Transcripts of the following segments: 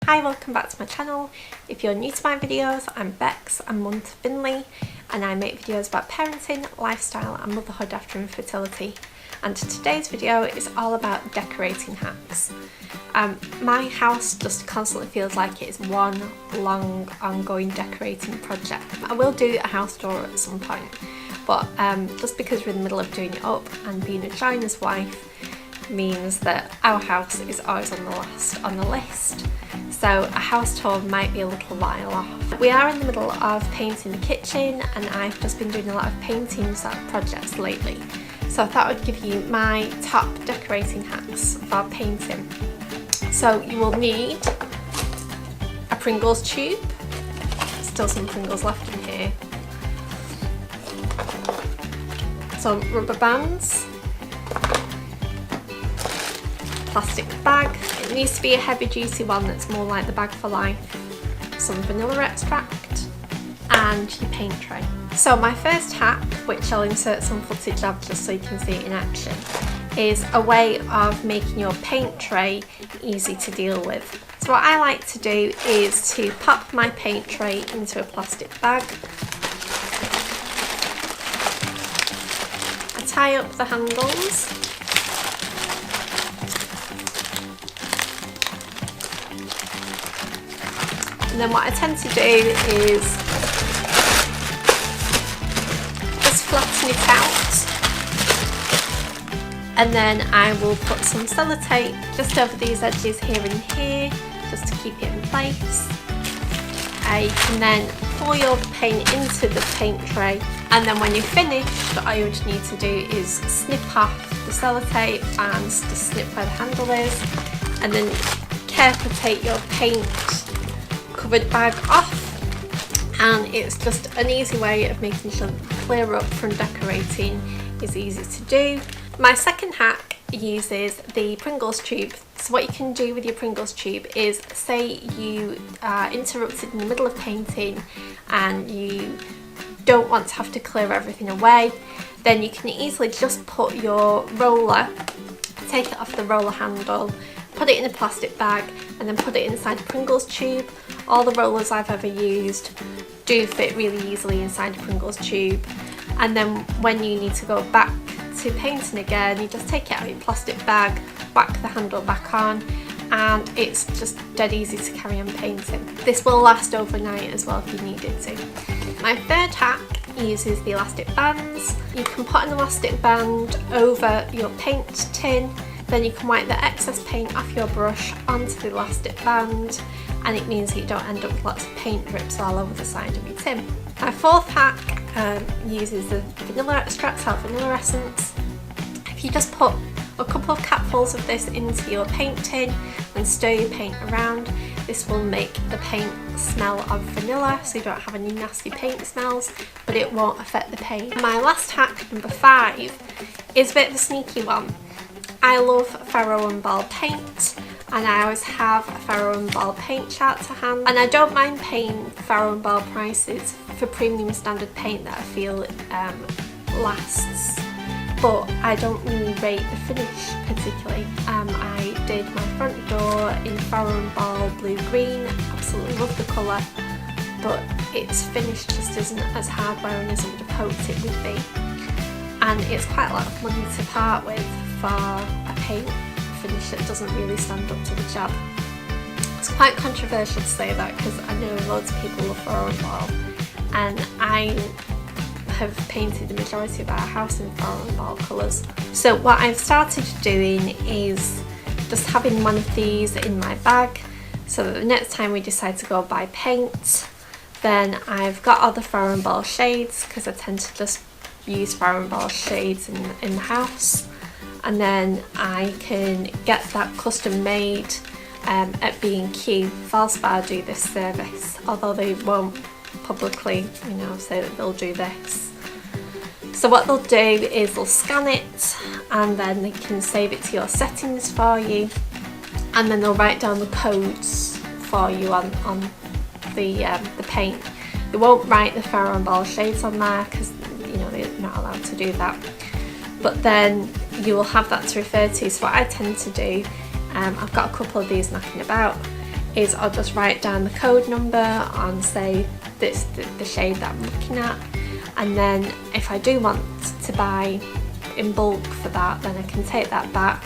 Hi, welcome back to my channel. If you're new to my videos, I'm Bex, I'm mum to Finley, and I make videos about parenting, lifestyle and motherhood after infertility. And today's video is all about decorating hacks. My house just constantly feels like it's one long ongoing decorating project. I will do a house tour at some point, but just because we're in the middle of doing it up and being a joiner's wife means that our house is always on the list. So a house tour might be a little while off. We are in the middle of painting the kitchen and I've just been doing a lot of painting projects lately. So I thought I'd give you my top decorating hacks for painting. So you will need a Pringles tube, still some Pringles left in here, some rubber bands, plastic bag. It needs to be a heavy duty one that's more like the bag for life, some vanilla extract and your paint tray. So my first hack, which I'll insert some footage of just so you can see it in action, is a way of making your paint tray easy to deal with. So what I like to do is to pop my paint tray into a plastic bag. I tie up the handles. And then what I tend to do is just flatten it out, and then I will put some sellotape just over these edges here and here just to keep it in place. You can then pour your paint into the paint tray, and then when you're finished, all you just need to do is snip off the sellotape and just snip where the handle is, and then carefully take your paint covered bag off, and it's just an easy way of making sure that the clear up from decorating is easy to do. My second hack uses the Pringles tube. So what you can do with your Pringles tube is, say you are interrupted in the middle of painting and you don't want to have to clear everything away, then you can easily just put your roller, take it off the roller handle, put it in a plastic bag and then put it inside a Pringles tube. All the rollers I've ever used do fit really easily inside a Pringles tube, and then when you need to go back to painting again, you just take it out of your plastic bag, whack the handle back on, and it's just dead easy to carry on painting. This will last overnight as well if you need it to. My third hack uses the elastic bands. You can put an elastic band over your paint tin, then you can wipe the excess paint off your brush onto the elastic band, and it means that you don't end up with lots of paint drips all over the side of your tin. My fourth hack uses the vanilla extract, vanilla essence. If you just put a couple of capfuls of this into your paint tin and stir your paint around, this will make the paint smell of vanilla, so you don't have any nasty paint smells, but it won't affect the paint. My last hack, number 5, is a bit of a sneaky one. I love Faro and Ball paint, and I always have a Faro and Ball paint chart to hand, and I don't mind paying Faro and Ball prices for premium standard paint that I feel lasts, but I don't really rate the finish particularly. I did my front door in Faro and Ball blue green, absolutely love the colour, but its finish just isn't as hard wearing as I would have hoped it would be, and it's quite a lot of money to part with for a paint finish that doesn't really stand up to the job. It's quite controversial to say that because I know loads of people love Faro and Ball, and I have painted the majority of our house in Faro and Ball colours. So what I've started doing is just having one of these in my bag, so that the next time we decide to go buy paint, then I've got all the Faro and Ball shades, because I tend to just use Faro and Ball shades in the house, and then I can get that custom made at B&Q. Valspar do this service, although they won't publicly, say that they'll do this. So what they'll do is they'll scan it, and then they can save it to your settings for you, and then they'll write down the codes for you on the paint. They won't write the Faro and Ball shades on there because they're not allowed to do that, but then you will have that to refer to. So what I tend to do, I've got a couple of these knocking about, is I'll just write down the code number and say this the shade that I'm looking at, and then if I do want to buy in bulk for that, then I can take that back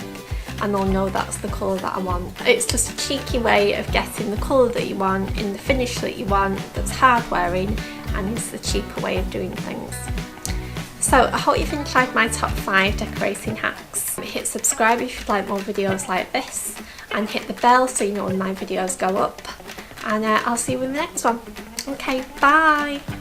and I'll know that's the colour that I want. It's just a cheeky way of getting the colour that you want in the finish that you want, that's hard wearing, and is the cheaper way of doing things. So I hope you've enjoyed my top 5 decorating hacks. Hit subscribe if you'd like more videos like this, and hit the bell so you know when my videos go up, and I'll see you in the next one. Okay, bye!